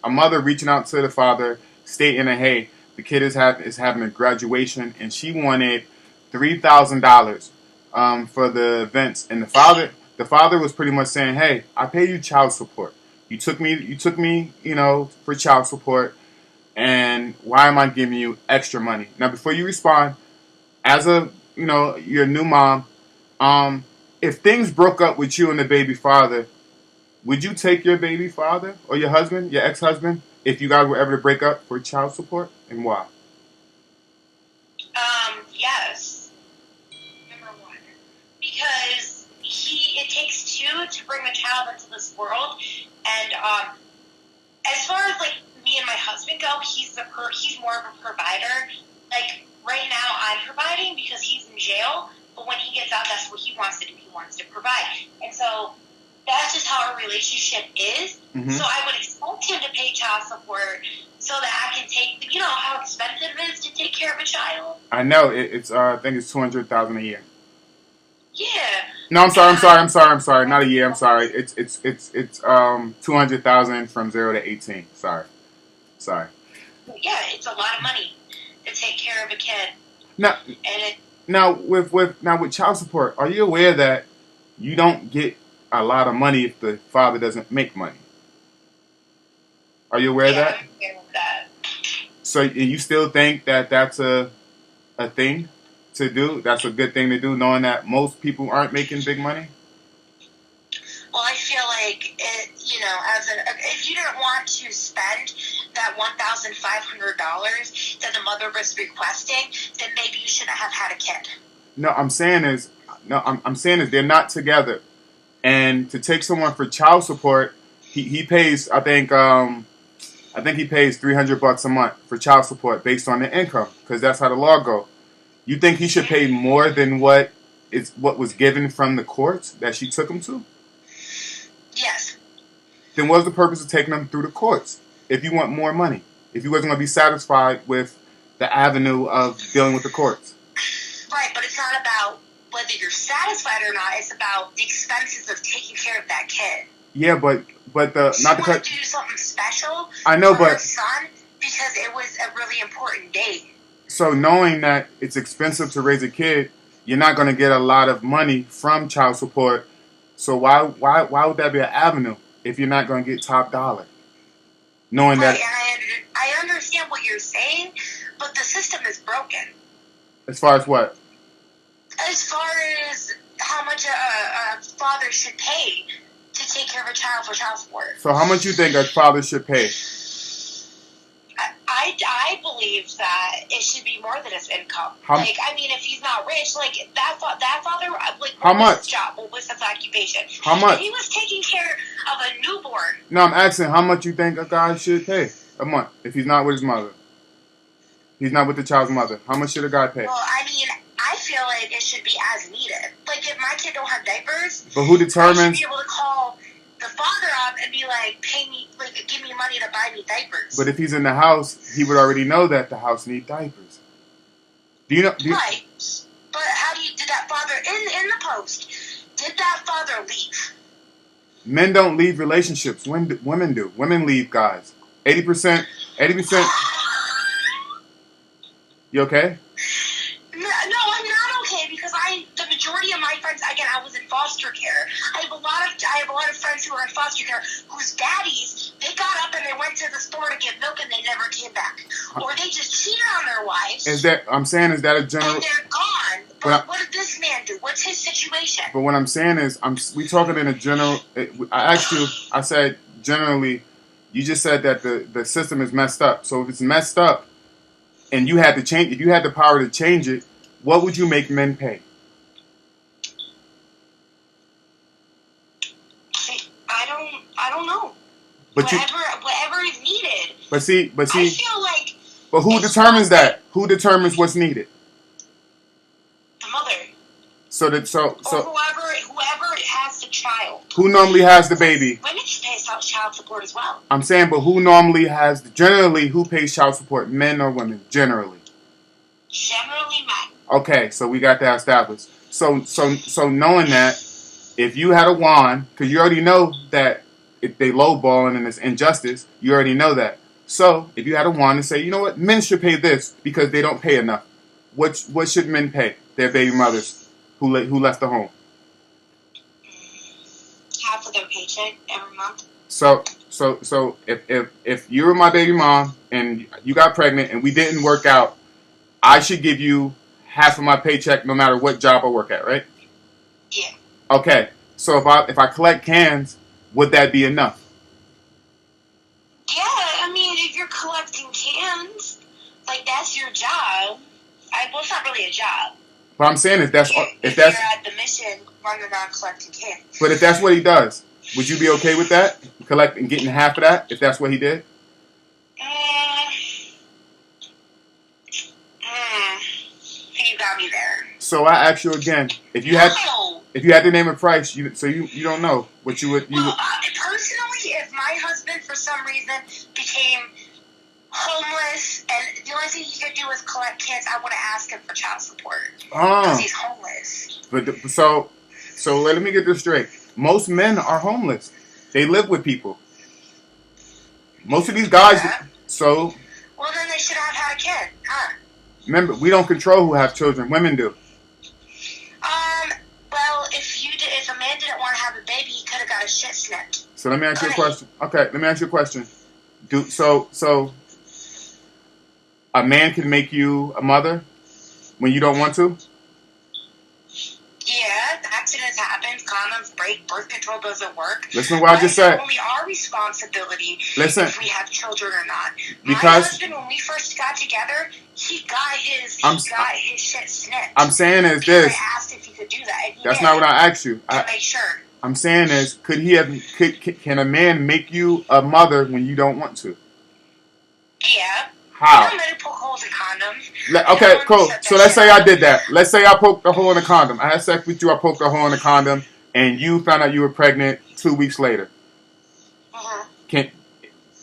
a mother reaching out to the father, stating that, hey, the kid is having a graduation, and she wanted $3,000 for the events, and the father was pretty much saying, hey, I pay you child support. You took me, for child support, and why am I giving you extra money? Now, before you respond, as you're a new mom, if things broke up with you and the baby father, would you take your baby father or your husband, your ex-husband, if you guys were ever to break up for child support, and why? Yes. Number one, because it takes two to bring a child into this world, and as far as like me and my husband go, he's more of a provider. Like right now, I'm providing because he's in jail, but when he gets out, that's what he wants to do. He wants to provide, and so that's just how our relationship is. Mm-hmm. So I would expect him to pay child support so that I can take, how expensive it is to take care of a child. I know it's. I think it's $200,000 a year. Yeah. No, I'm sorry. Not a year. I'm sorry. It's $200,000 from 0 to 18. Sorry. Yeah, it's a lot of money to take care of a kid. Now with child support, are you aware that you don't get a lot of money if the father doesn't make money? Are you aware of that? I'm aware of that. So you still think that that's a thing to do? That's a good thing to do, knowing that most people aren't making big money? Well, I feel like if you didn't want to spend that $1,500 that the mother was requesting, then maybe you shouldn't have had a kid. No, I'm saying is they're not together, and to take someone for child support, he pays. I think he pays $300 a month for child support based on the income, because that's how the law goes. You think he should pay more than what was given from the courts that she took him to? Yes. Then what's the purpose of taking him through the courts if you want more money? If you wasn't going to be satisfied with the avenue of dealing with the courts? Right, but it's not about whether you're satisfied or not. It's about the expenses of taking care of that kid. Yeah, but not to do something special. I know, for but her son, because it was a really important date. So knowing that it's expensive to raise a kid, you're not going to get a lot of money from child support. So why would that be an avenue if you're not going to get top dollar? Knowing right, that. And I understand what you're saying, but the system is broken. As far as what? As far as how much a father should pay to take care of a child for child support. So how much you think a father should pay? I believe that it should be more than his income. If he's not rich, that father, how much? Was his job? What was his occupation? How much? If he was taking care of a newborn. No, I'm asking how much you think a guy should pay a month if he's not with his mother. He's not with the child's mother. How much should a guy pay? Well, I feel like it should be as needed. Like, if my kid don't have diapers, but who determines? I should be able to call the father up and be like, pay me, give me money to buy me diapers. But if he's in the house, he would already know that the house needs diapers. Right. But did that father, in the post, did that father leave? Men don't leave relationships. Women do. Women leave guys. 80%. You okay? No, I'm not okay, because the majority of my friends, again, I was in foster care. I have a lot of friends who are in foster care whose daddies, they got up and they went to the store to get milk and they never came back. Or they just cheated on their wives. Is that a general? And they're gone. But what did this man do? What's his situation? But what I'm saying is, we talking in a general. I asked you. I said generally. You just said that the system is messed up. So if it's messed up, and you had to change, if you had the power to change it, what would you make men pay? I don't know. But whatever is needed. But see. I feel like. But who determines that? Who determines what's needed? The mother. So or whoever has the child. Who normally has the baby? Women pay child support as well. I'm saying, but who normally generally who pays child support? Men or women? Generally. Generally men. Okay, so we got that established. So knowing that, if you had a wand, because you already know that they lowballing and it's injustice. You already know that. So if you had a wand and say, you know what, men should pay this because they don't pay enough. What should men pay their baby mothers who left the home? Half of their paycheck every month. So if you were my baby mom and you got pregnant and we didn't work out, I should give you half of my paycheck no matter what job I work at, right? Yeah. Okay. So if I collect cans, would that be enough? Yeah, I mean, if you're collecting cans, like that's your job. Well, it's not really a job. What I'm saying is if you're at the mission running around collecting cans. But if that's what he does, would you be okay with that? Collecting, getting half of that, if that's what he did? You got me there. So I ask you again, if you had to name a price, you don't know what you would. Personally, if my husband for some reason became homeless and the only thing he could do was collect kids, I wouldn't ask him for child support because he's homeless. But so let me get this straight. Most men are homeless. They live with people. Most of these guys. Yeah. So. Well, then they should have had a kid, huh? Remember, we don't control who have children. Women do. Well, if a man didn't want to have a baby, he could have got his shit snipped. So let me ask you a question. Okay, let me ask you a question. So a man can make you a mother when you don't want to? Yeah, accidents happen. Condoms break. Birth control doesn't work. Listen to what I just said. It's only our responsibility if we have children or not. Because my husband, when we first got together, he got his shit snipped. I'm saying is this. I asked if he could do that. And that's not what I asked you. To make sure. I'm saying is, can a man make you a mother when you don't want to? Yeah. How? You know, men poke holes in condoms. Okay, cool. So let's say I did that. Let's say I poked a hole in a condom. I had sex with you. I poked a hole in a condom, and you found out you were pregnant 2 weeks later. Uh-huh.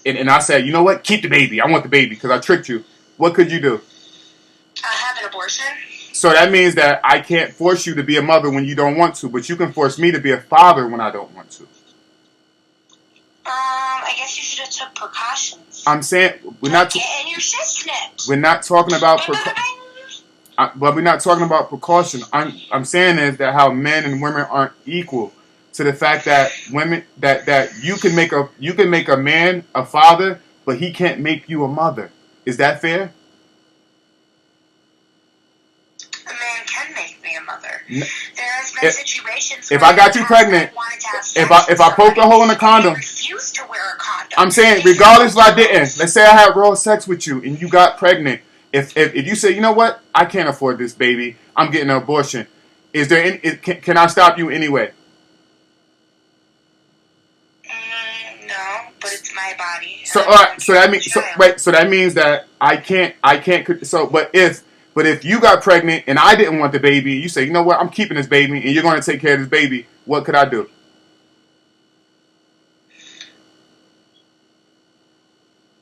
And I said, you know what? Keep the baby. I want the baby because I tricked you. What could you do? Have an abortion. So that means that I can't force you to be a mother when you don't want to, but you can force me to be a father when I don't want to. I guess you should have took precautions. I'm saying we're not getting your shit snipped. We're not talking about but we're not talking about precaution. I'm saying is that how men and women aren't equal to the fact that women that you can make a man a father, but he can't make you a mother. Is that fair? A man can make me a mother. There has been situations if I got you pregnant, if I poked a hole in a condom, refused to wear a condom. I'm saying regardless if I didn't. Let's say I had raw sex with you and you got pregnant. If you say, you know what, I can't afford this baby, I'm getting an abortion. Is there any, can I stop you anyway? No, but it's my body. So that means that I can't. So but if you got pregnant and I didn't want the baby, you say, you know what, I'm keeping this baby, and you're going to take care of this baby. What could I do?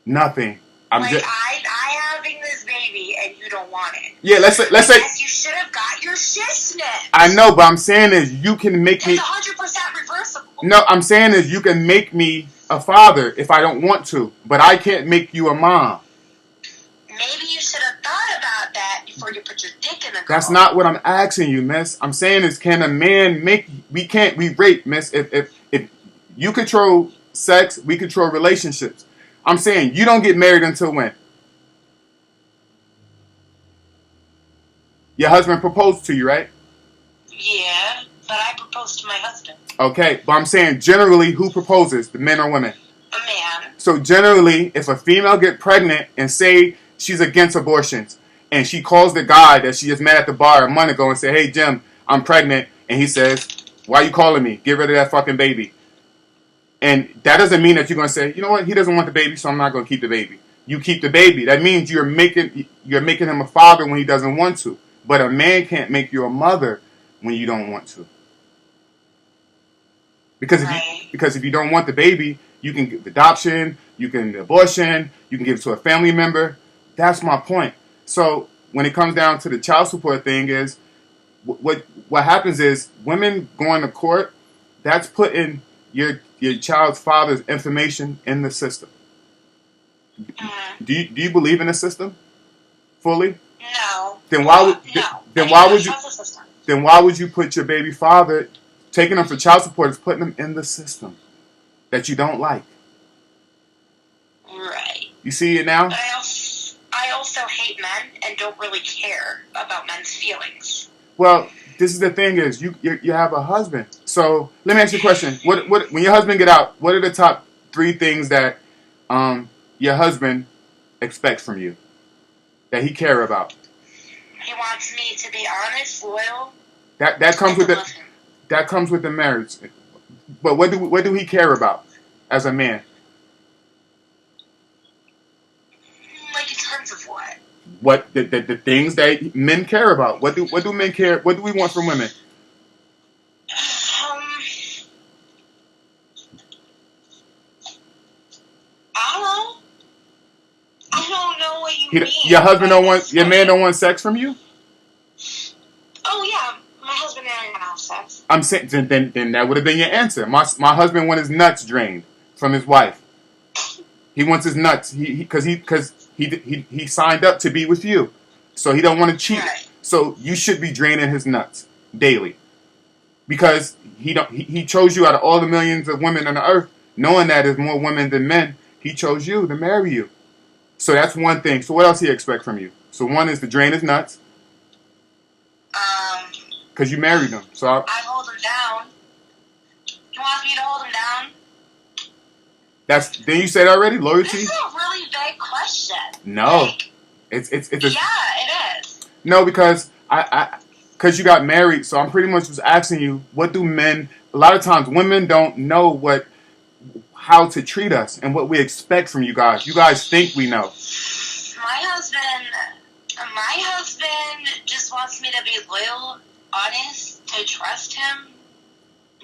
Nothing. I'm having this baby and you don't want it. Yeah, let's say you should have got your shit snipped. I know, but I'm saying is you can make me. It's 100% reversible. No, I'm saying is you can make me a father if I don't want to, but I can't make you a mom. Maybe you should have thought about that before you put your dick in the girl. That's not what I'm asking you, miss. I'm saying is, can a man make? We rape, miss. If you control sex, we control relationships. I'm saying you don't get married until when? Your husband proposed to you, right? Yeah, but I proposed to my husband. Okay, but I'm saying generally, who proposes, the men or women? A man. So generally, if a female get pregnant and say she's against abortions, and she calls the guy that she just met at the bar a month ago and say, hey, Jim, I'm pregnant, and he says, why are you calling me? Get rid of that fucking baby. And that doesn't mean that you're going to say, you know what, he doesn't want the baby, so I'm not going to keep the baby. You keep the baby. That means you're making him a father when he doesn't want to. But a man can't make you a mother when you don't want to. Because if you don't want the baby, you can give adoption, you can abortion, you can give it to a family member. That's my point. So when it comes down to the child support thing is, what happens is women going to court, that's putting your child's father's information in the system. Do you believe in the system fully? No. Then why would no? then I why don't would you trust the system. then why would you put your baby father, taking him for child support, is putting him in the system that you don't like? Right. You see it now? But I also hate men and don't really care about men's feelings. Well, this is the thing: is you have a husband. So let me ask you a question: What when your husband get out? What are the top 3 things that your husband expects from you that he care about? He wants me to be honest, loyal. That comes with the marriage. But what do he care about as a man? Like in terms of what? What the things that men care about? What do men care? What do we want from women? I don't know. I don't know what you mean. Your husband don't want your man don't want sex from you? Oh yeah, my husband and I have sex. I'm saying then that would have been your answer. My husband wants his nuts drained from his wife. He wants his nuts because he signed up to be with you, so he don't want to cheat. Right. So you should be draining his nuts daily because he chose you out of all the millions of women on the earth, knowing that there's more women than men. He chose you to marry you. So that's one thing. So what else he expect from you? So one is to drain his nuts. Because you married him. So I hold him down. He wants me to hold him down. Then you said already loyalty. This is a really vague question. No, like, it's yeah, it is. No, because because you got married. So I'm pretty much just asking you, what do men? A lot of times, women don't know how to treat us and what we expect from you guys. You guys think we know. My husband just wants me to be loyal, honest, to trust him.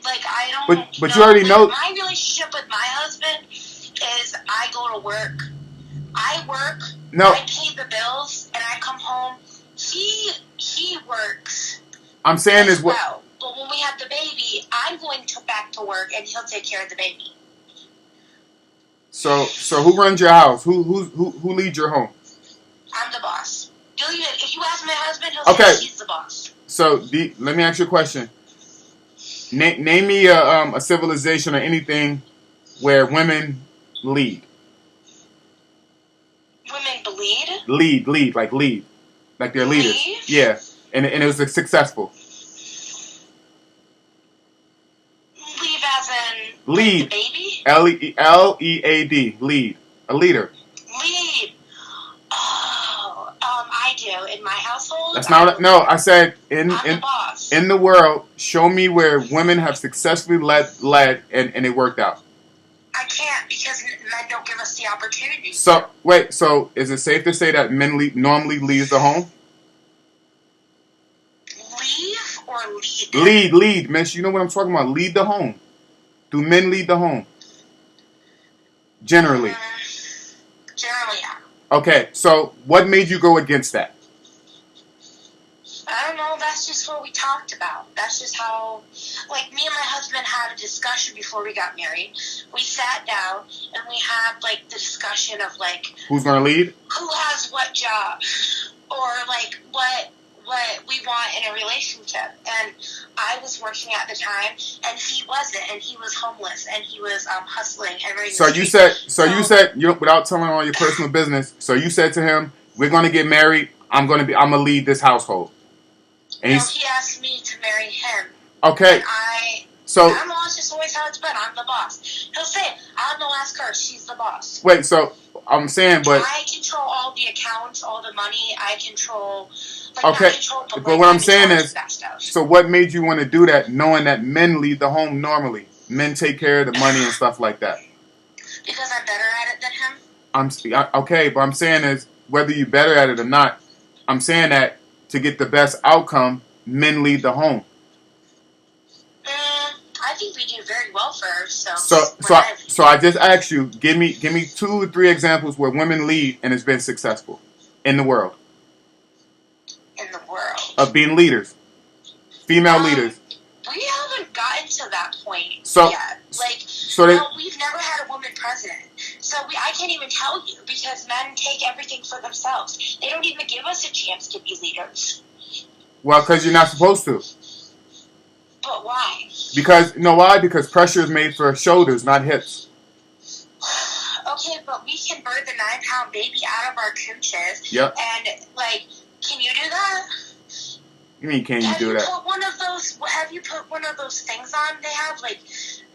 Like, I don't But you already know. My relationship with my husband is I go to work. I work. No. I pay the bills, and I come home. He works. I'm saying is what. Well. But when we have the baby, I'm going back to work, and he'll take care of the baby. So who runs your house? Who leads your home? I'm the boss. If you ask my husband, he'll say he's the boss. So let me ask you a question. Name me a civilization or anything where women lead. Women bleed? Lead, like they're leaders. Lead? Yeah, and it was successful. Lead as in lead. Like the baby? Lead, lead, a leader. Lead. Oh, I do in my household. That's not no. I said I'm the boss. In the world. Show me where women have successfully led and it worked out. I can't because men don't give us the opportunity. So wait. So is it safe to say that men normally leads the home? Leave or lead? Lead, miss. You know what I'm talking about. Lead the home. Do men lead the home? Generally. Generally, yeah. Okay. So what made you go against that? I don't know. That's just what we talked about. That's just how, like, me and my husband had a discussion before we got married. We sat down and we had, like, the discussion of, like, who's going to lead? Who has what job? Or, like, what we want in a relationship. And I was working at the time, and he wasn't, and he was homeless, and he was hustling and running So you said, without telling all your personal business, so you said to him, we're going to get married, I'm going to lead this household. And he asked me to marry him. Okay. And I don't know, it's just always how it's been. I'm the boss. He'll say it. I'm the last curse. She's the boss. Wait, so I'm saying, but I control all the accounts, all the money. I control. Okay, but what I'm saying is, so what made you want to do that, knowing that men lead the home normally? Men take care of the money and stuff like that. Because I'm better at it than him. Okay, but I'm saying is, whether you're better at it or not, I'm saying that to get the best outcome, men lead the home. I think we do very well for ourselves. So I just asked you, give me 2 or 3 examples where women lead and it's been successful in the world. In the world of being leaders, female leaders. We haven't gotten to that point yet. Like, So they, Well, we've never had a woman president. So I can't even tell you because men take everything for themselves. They don't even give us a chance to be leaders. well, because you're not supposed to. But why? Because, you know why? Because pressure is made for shoulders, not hips. Okay, but we can birth a 9-pound baby out of our cooches. Yep. And, like, can you do that? You mean, can you do that? Have you put one of those things on? They have, like,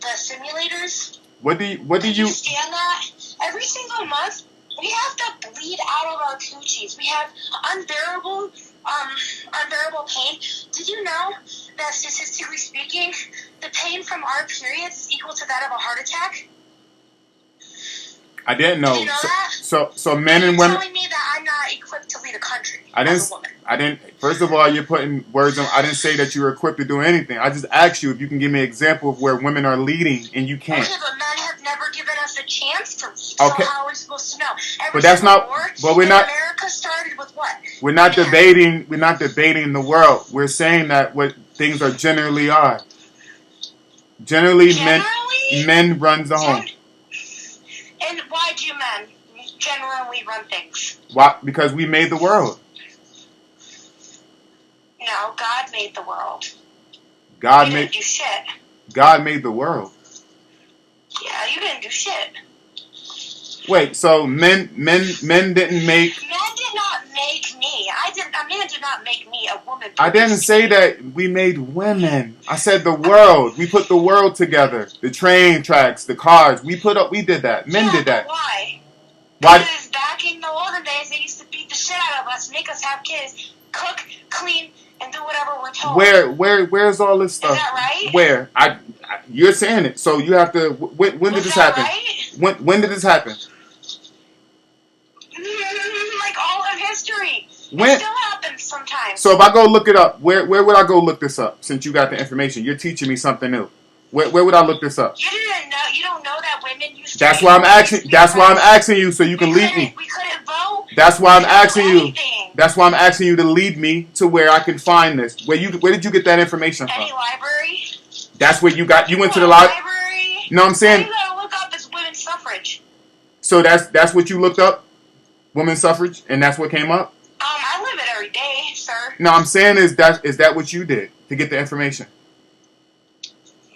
the simulators. What do you? Can you stand that? Every single month, we have to bleed out of our coochies. We have unbearable pain. Did you know that statistically speaking, the pain from our periods is equal to that of a heart attack? I didn't know. Did you know that? So men and women. You're telling me that I'm not equipped to lead a country I as a woman. First of all, you're putting words on. I didn't say that you were equipped to do anything. I just asked you if you can give me an example of where women are leading, and you can't. Okay, but men have never given us a chance to lead. So Okay. how are we supposed to know? But that's not. But we're not. America started with what? We're not debating. We're not debating the world. We're saying that what things are generally are. Generally, men runs the home. And why do men generally run things? Why? Because we made the world. No, God made the world. God You made. didn't do shit. God made the world. Yeah, you didn't do shit. Wait, so men didn't make. Men did not make me. A man did not make me. A woman. I didn't say that we made women. I said the world. We put the world together. The train tracks, the cars. We did that. Men did that. But why? Why? Because back in the olden days, they used to beat the shit out of us, make us have kids, cook, clean, and do whatever we're told. Where's all this stuff? Is that right? Where? You're saying it. So you have to. When did this happen? Right? When did this happen? Like all of history. When? It still happens sometimes. So if I go look it up, where would I go look this up? Since you got the information, you're teaching me something new. Where would I look this up? You didn't know. You don't know that women used to. That's why I'm asking. That's why I'm asking you so you can lead me. We couldn't vote. That's why I'm asking you. That's why I'm asking you to lead me to where I can find this. Where did you get that information from? Any library. That's where you got. You went to the library. No, I'm saying. All you gotta look up is women's suffrage. So that's what you looked up, women's suffrage, and that's what came up. I live it every day, sir. No, I'm saying is that what you did to get the information?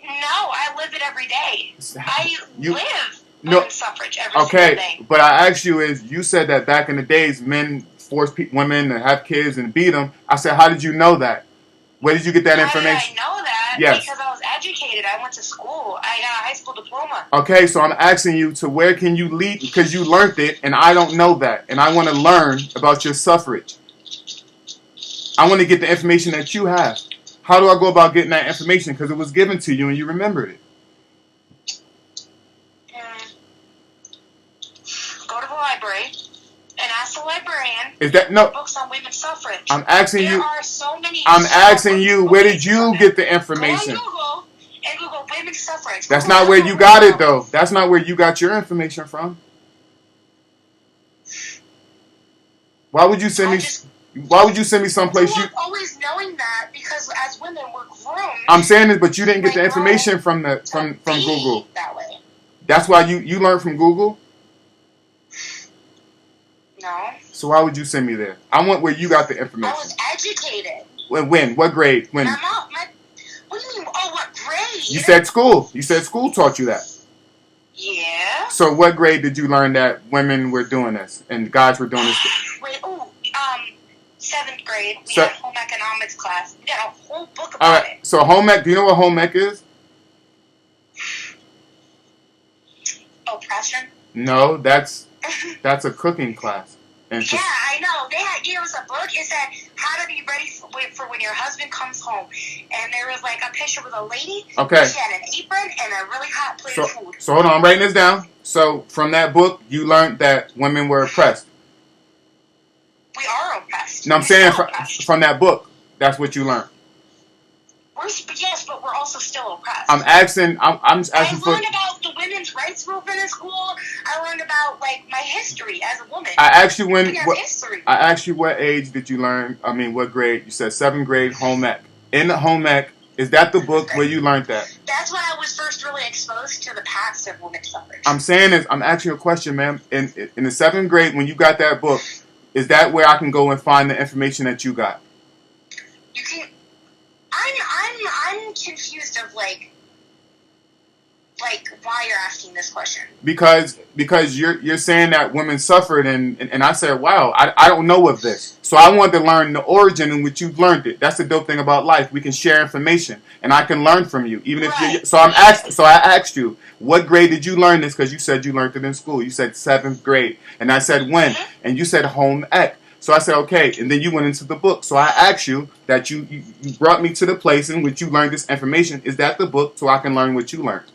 No, I live it every day. I live women's suffrage every single day. But I asked you you said that back in the days men forced women to have kids and beat them. I said, how did you know that? Where did you get that information? How did I know that? Yes. Because I was educated. I went to school. I got a high school diploma. Okay, so I'm asking you to where can you lead, because you learned it and I don't know that, and I want to learn about your suffrage. I want to get the information that you have. How do I go about getting that information? Because it was given to you and you remembered it. Go to the library and ask the librarian. Is that no? Books on women's suffrage. I'm asking you. There are so many. I'm asking you. Where did you get the information? Go on Google and Google women's suffrage. That's not where you got it, though. That's not where you got your information from. Why would you send me? Why would you send me someplace you? Always knowing that because as women we're groomed. I'm saying this, but you didn't get the information from Google. That way. That's why you learned from Google. No. So why would you send me there? I want where you got the information. I was educated. When? What grade? When? What do you mean? Oh, what grade? You said school. You said school taught you that. Yeah. So what grade did you learn that women were doing this and guys were doing this? Wait. 7th grade. We had home economics class. We got a whole book about all right. it. So home ec. Do you know what home ec is? Oppression. No, that's a cooking class. And yeah, I know. They gave us a book. It said how to be ready for when your husband comes home. And there was like a picture with a lady. Okay. She had an apron and a really hot plate of food. So hold on, I'm writing this down. So from that book, you learned that women were oppressed. We are oppressed. No, I'm saying from that book, that's what you learned. Yes, but we're also still oppressed. I'm just asking for. I learned about the women's rights movement in school. I learned about like my history as a woman. I asked you history. I asked you what age did you learn? I mean, what grade? You said 7th grade home ec. In the home ec, Is that the book where you learned that? That's when I was first really exposed to the past of women's suffrage. I'm saying is, I'm asking you a question, ma'am. In the 7th grade, when you got that book, is that where I can go and find the information that you got? You can. I'm confused of like why you're asking this question. Because you're saying that women suffered, and I said, wow, I don't know of this. So I wanted to learn the origin in which you've learned it. That's the dope thing about life. We can share information, and I can learn from you, even if you're. So I asked you, what grade did you learn this? Because you said you learned it in school. You said 7th grade, and I said when, and you said home ec. So I said, okay, and then you went into the book. So I asked you that you brought me to the place in which you learned this information. Is that the book so I can learn what you learned?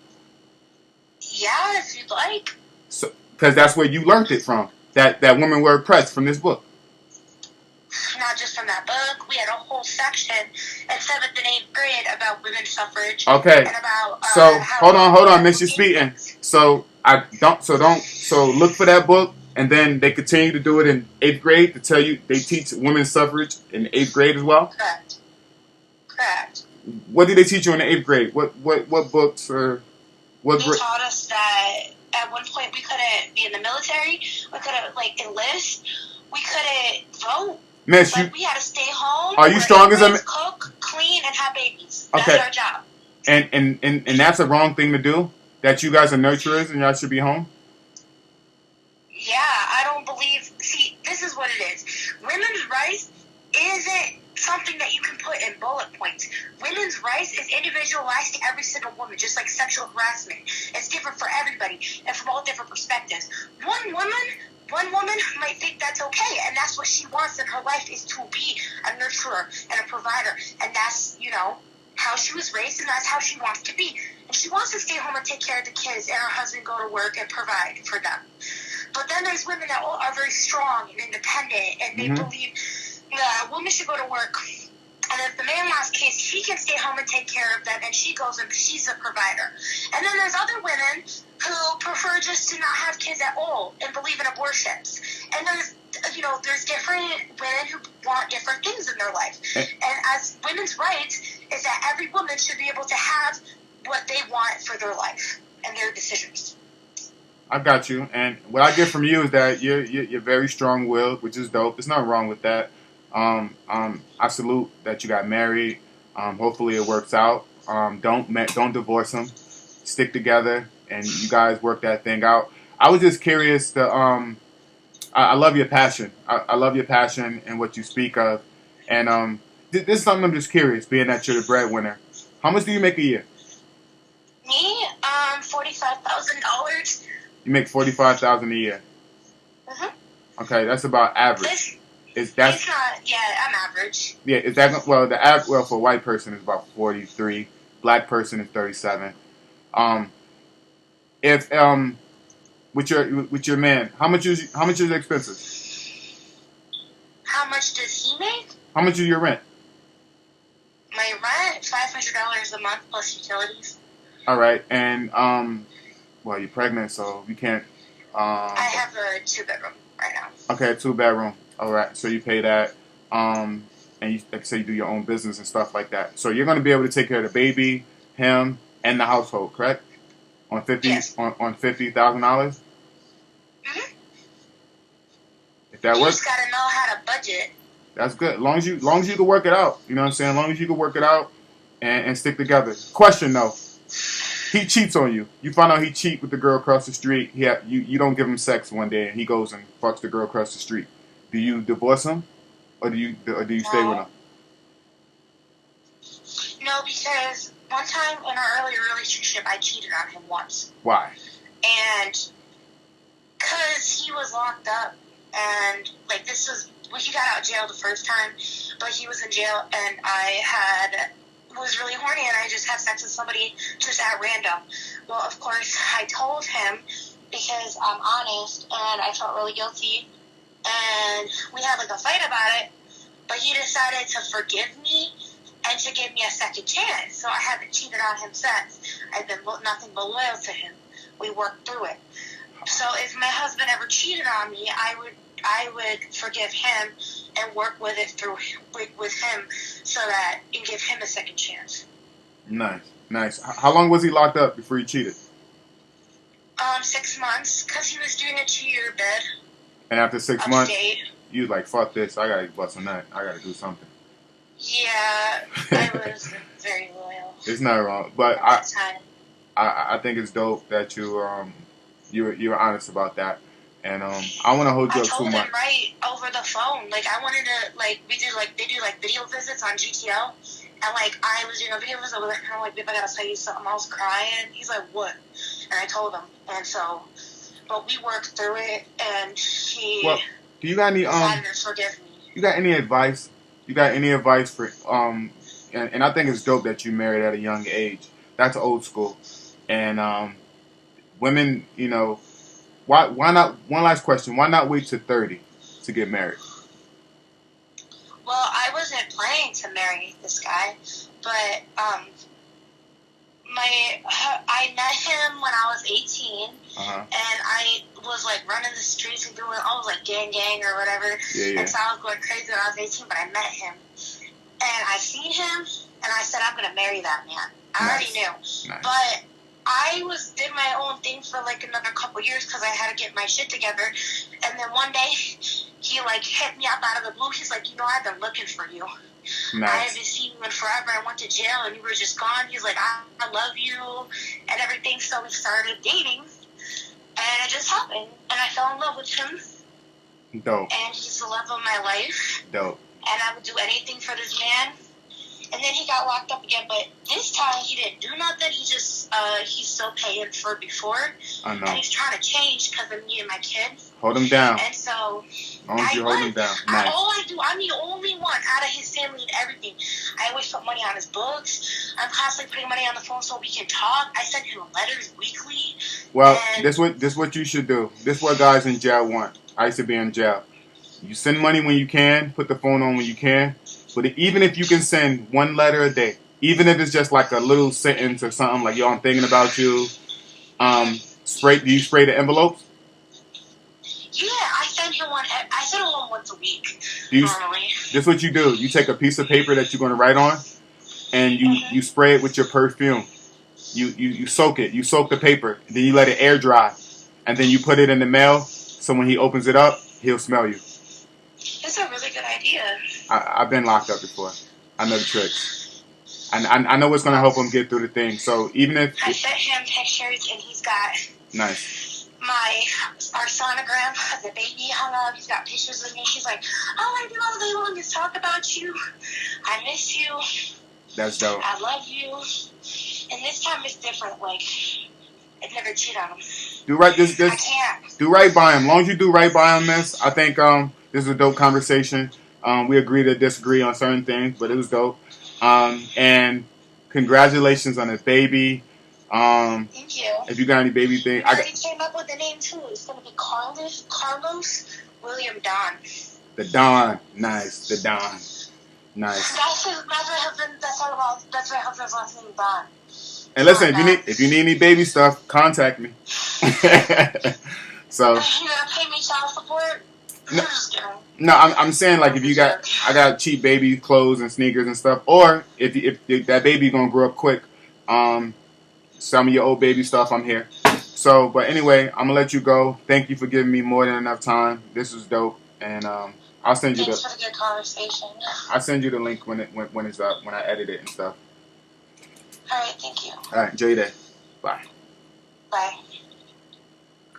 Yeah, if you'd like. So, because that's where you learned it from. That women were oppressed from this book. Not just from that book. We had a whole section in 7th and 8th grade about women's suffrage. Okay. And about so hold on, Miss, you're speaking. So look for that book, and then they continue to do it in 8th grade to tell you they teach women's suffrage in 8th grade as well. Correct. What did they teach you in the 8th grade? What books or what? They taught us that at one point we couldn't be in the military. We couldn't enlist. We couldn't vote. Miss, we had to stay home. Are you strong as a man? Cook, clean, and have babies. Okay. That's our job. And that's a wrong thing to do. That you guys are nurturers and y'all should be home. Yeah, I don't believe. See, this is what it is. Women's rights isn't something that you can put in bullet points. Women's rights is individualized to every single woman, just like sexual harassment. It's different for everybody and from all different perspectives. One woman might think that's okay, and that's what she wants in her life, is to be a nurturer and a provider, and that's, how she was raised, and that's how she wants to be. And she wants to stay home and take care of the kids and her husband go to work and provide for them. But then there's women that are very strong and independent, and they believe that a woman should go to work, and if the man lost kids, she can stay home and take care of them, and she goes and she's a provider. And then there's other women who prefer just to not have kids at all and believe in abortions. And there's different women who want different things in their life. And as women's rights is that every woman should be able to have what they want for their life and their decisions. I got you, and what I get from you is that you're very strong-willed, which is dope. There's nothing wrong with that. I salute that you got married. Hopefully it works out. Don't divorce him. Stick together, and you guys work that thing out. I was just curious to I love your passion. I love your passion and what you speak of. And this is something I'm just curious, being that you're the breadwinner. How much do you make a year? Me, $45,000. You make $45,000 a year. Okay, that's about average. It's not. Yeah, I'm average. Yeah, is that well for a white person is about 43. Black person is 37. If with your man, how much is expenses? How much does he make? How much is your rent? My rent, $500 a month plus utilities. All right, and well, you're pregnant, so you can't. I have a 2-bedroom right now. Okay, a 2-bedroom. All right, so you pay that, and you, like I say, you do your own business and stuff like that. So you're going to be able to take care of the baby, him, and the household, correct? On $50,000. If that works, you just got to know how to budget. That's good. As long as you can work it out. You know what I'm saying? As long as you can work it out and stick together. Question though. He cheats on you. You find out he cheat with the girl across the street. You don't give him sex one day, and he goes and fucks the girl across the street. Do you divorce him, or do you stay with him? No, because one time in our earlier relationship, I cheated on him once. Why? And because he was locked up, and he got out of jail the first time, but he was in jail, and I was really horny, and I just had sex with somebody just at random. Well, of course, I told him because I'm honest, and I felt really guilty, and we had a fight about it, but he decided to forgive me and to give me a second chance, so I haven't cheated on him since. I've been nothing but loyal to him. We worked through it. So if my husband ever cheated on me, I would forgive him and work with it with him, so that and give him a second chance. Nice, nice. How long was he locked up before he cheated? 6 months, because he was doing a 2-year bid. And after 6 months, Upstate. you was like, fuck this. I gotta bust a nut. I gotta do something. Yeah, I was very loyal. It's not wrong, but at that time. I think it's dope that you were honest about that, and I want to hold you I up too told much. him right over the phone. Like I wanted to they do video visits on GTO, and I was doing a video visit with him. I'm like, babe, I gotta tell you something. I was crying. He's like, what? And I told him, and so, but we worked through it, and he Well, do you got any decided to forgive me. You got any advice? You got any advice for and I think it's dope that you married at a young age. That's old school. And women, why not? One last question: why not wait to 30 to get married? Well, I wasn't planning to marry this guy, but I met him when I was 18, and I was running the streets and doing all gang or whatever. Yeah. And so I was going crazy when I was 18, but I met him, and I seen him, and I said I'm gonna marry that man. I already knew, but I did my own thing for another couple years because I had to get my shit together, and then one day he hit me up out of the blue. He's like, I've been looking for you. Nice. I haven't seen you in forever. I went to jail and you were just gone. He's like, I love you and everything. So we started dating, and it just happened. And I fell in love with him. Dope. And he's the love of my life. Dope. And I would do anything for this man. And then he got locked up again, but this time he didn't do nothing. He just, he's still paying for before. I know. And he's trying to change because of me and my kids. Hold him down. And so, as long as you hold him down. Nice. All I do, I'm the only one out of his family and everything. I always put money on his books. I'm constantly putting money on the phone so we can talk. I send him letters weekly. Well, this what you should do. This what guys in jail want. I used to be in jail. You send money when you can. Put the phone on when you can. But even if you can send one letter a day, even if it's just a little sentence or something like, yo, I'm thinking about you. Do you spray the envelopes? Yeah, I send him one. I send him one once a week. Normally. This is what you do. You take a piece of paper that you're going to write on, and you spray it with your perfume. You soak it. You soak the paper. Then you let it air dry, and then you put it in the mail. So when he opens it up, he'll smell you. That's a really good idea. I've been locked up before. I know the tricks. I know what's going to help him get through the thing. So even if I sent him pictures, and he's got our sonogram of the baby hung up. He's got pictures of me. He's like, all I do all day long is talk about you. I miss you. That's dope. I love you. And this time it's different. I'd never cheat on him. Do right. I can't. Do right by him. As long as you do right by him, miss. I think this is a dope conversation. We agree to disagree on certain things, but it was dope. And congratulations on the baby. Thank you. If you got any baby thing, I already came up with the name too. It's gonna be Carlos William Don. The Don, nice. The Don, nice. That's my husband's last name, Don. And listen, if you need any baby stuff, contact me. So. You gonna pay me child support? No, just kidding. No, I'm saying if you I got cheap baby clothes and sneakers and stuff, or if that baby gonna grow up quick, some of your old baby stuff, I'm here. So, but anyway, I'm gonna let you go. Thank you for giving me more than enough time. This was dope, and I'll send you Thanks for the good conversation. I'll send you the link when it's up, when I edit it and stuff. All right, thank you. All right, enjoy your day. Bye. Bye.